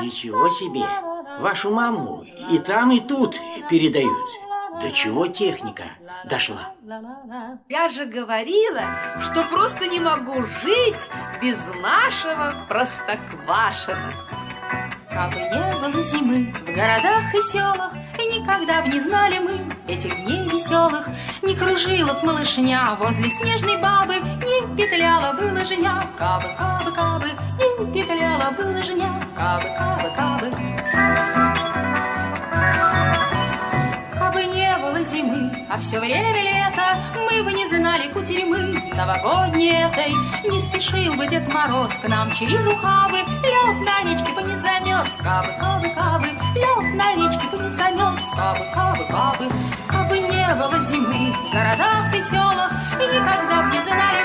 Ничего себе! Вашу маму и там, и тут передают. До чего техника дошла? Я же говорила, что просто не могу жить без нашего Простоквашино. Кабы не было зимы в городах и селах, и никогда б не знали мы этих дней веселых, не кружила б малышня возле снежной бабы, не петляла бы лыжня, кабы, кабы, кабы, не петляла бы лыжня, кабы, кабы, кабы. Кабы не было зимы, а все время лето, мы бы не знали кутерьмы новогодней этой. Не спешил бы Дед Мороз к нам через ухабы, лед на речке бы не замерз, кабы, кабы, кабы, лед на речке бы не замерз, кабы, кабы, кабы. Кабы не было зимы в городах и селах, и никогда б не знали